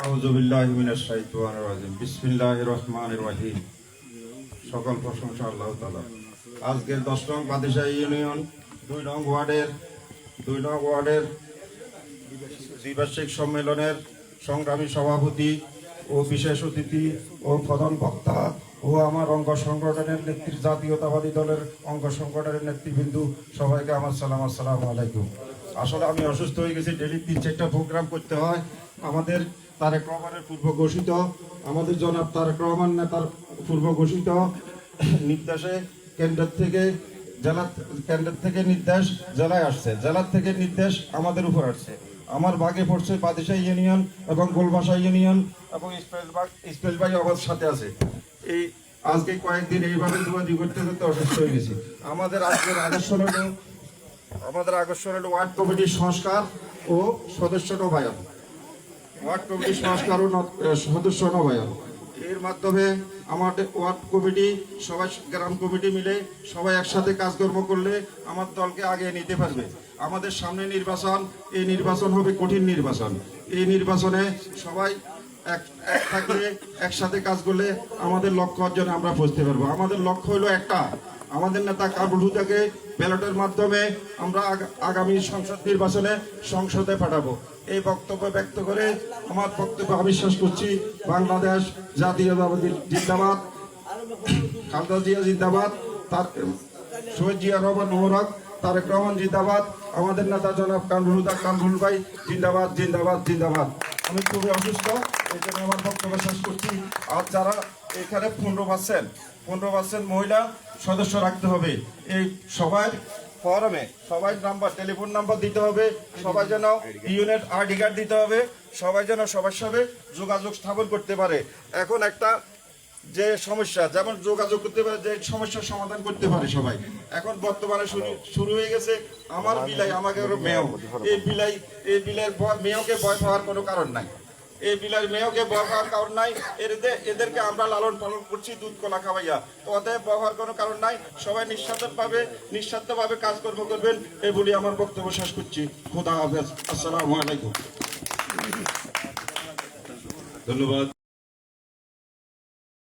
আউযু বিল্লাহি মিনাশ শাইতানির রাজিম। বিসমিল্লাহির রহমানির রহিম। সকল প্রশংসা আল্লাহ তাআলা। আজকের 10 নং বাদিশাহী ইউনিয়ন 2 নং ওয়ার্ডের দ্বিবার্ষিক সম্মেলনের সংগ্রামী সভাপতি ও বিশেষ অতিথি ও প্রধান বক্তা ও আমার অঙ্গ সংগঠনের জাতীয়তাবাদী দলের অঙ্গ সংগঠনের নেতৃবৃন্দ, সবাইকে আমার সালাম, আসসালামু আলাইকুম। আসলে আমি অসুস্থ হয়ে গেছি, ডেলি 3-4টা প্রোগ্রাম করতে হয়। আমাদের তারেক রহমানের পূর্ব ঘোষিত, আমাদের জনাব তারেক রহমান নেতার পূর্ব ঘোষিত নির্দেশে কেন্দ্রের থেকে নির্দেশ জেলায় আসছে, জেলার থেকে নির্দেশ আমাদের উপর আসছে। আমার ভাগে পড়ছে বাদিশাহী ইউনিয়ন এবং গোলবাসা ইউনিয়ন এবং স্পেসবাই আমার সাথে আছে। এই আজকে কয়েকদিন এইভাবে দুয়াদি করতে করতে অসুস্থ হয়ে গেছি। আমাদের আকর্ষণ হলো ওয়ার্ড কমিটির সংস্কার ও সদস্য নবায়ন। ওয়ার্ড কমিটির সংস্কার ও সদস্য নবায়ন এর মাধ্যমে আমাদের ওয়ার্ড কমিটি সবাই, গ্রাম কমিটি মিলে সবাই একসাথে কাজকর্ম করলে আমার দলকে আগে নিতে পারবে। আমাদের সামনে নির্বাচন, এই নির্বাচন হবে কঠিন নির্বাচন। এই নির্বাচনে সবাই এক থাকলে, একসাথে কাজ করলে আমাদের লক্ষ্য অর্জনে আমরা পৌঁছতে পারবো। আমাদের লক্ষ্য হলো একটা, আমাদের নেতা কাবুল হুদাকে ব্যালটের মাধ্যমে আমরা আগামী সংসদ নির্বাচনে সংসদে পাঠাবো। এই বক্তব্য ব্যক্ত করে আমার বক্তব্য আমি শেষ করছি। বাংলাদেশ জাতীয়তাবাদী জিন্দাবাদ, খালেদা জিয়া জিন্দাবাদ, শহীদ জিয়া রহমান মোবারক, তারেক রহমান জিন্দাবাদ, আমাদের নেতা জনাব কামরুল হুদা কামরুল ভাই জিন্দাবাদ জিন্দাবাদ জিন্দাবাদ। আমি খুবই অসুস্থ, এই জন্য আমার বক্তব্য শেষ করছি। আর যারা এখানে 15% মহিলা সদস্য রাখতে হবে। এই সবার ফরমে সবাই নাম্বার, টেলিফোন নাম্বার দিতে হবে। সবাই যেন ইউনিট আইডি কার্ড দিতে হবে। সবাই যেন সবার সাথে যোগাযোগ স্থাপন করতে পারে। এখন একটা যে সমস্যা, যেমন যোগাযোগ করতে পারে, যে সমস্যার সমাধান করতে পারে সবাই। এখন বর্তমানে শুরু হয়ে গেছে আমার বিলাই আমাকে মেয়। এই বিলের মেয়কে ভয় পাওয়ার কোনো কারণ নাই। এই বিলের মেয়কে ভয় পাওয়ার কারণ নাই। এদেরকে আমরা লালন পালন করছি দুধ কলা খাওয়াইয়া, তো অতএব ব্যবহার কোনো কারণ নাই। সবাই নিঃস্বার্থভাবে কাজকর্ম করবেন, এই বলি আমার বক্তব্য শেষ করছি। খোদা হাফেজ, আসসালামু আলাইকুম, ধন্যবাদ।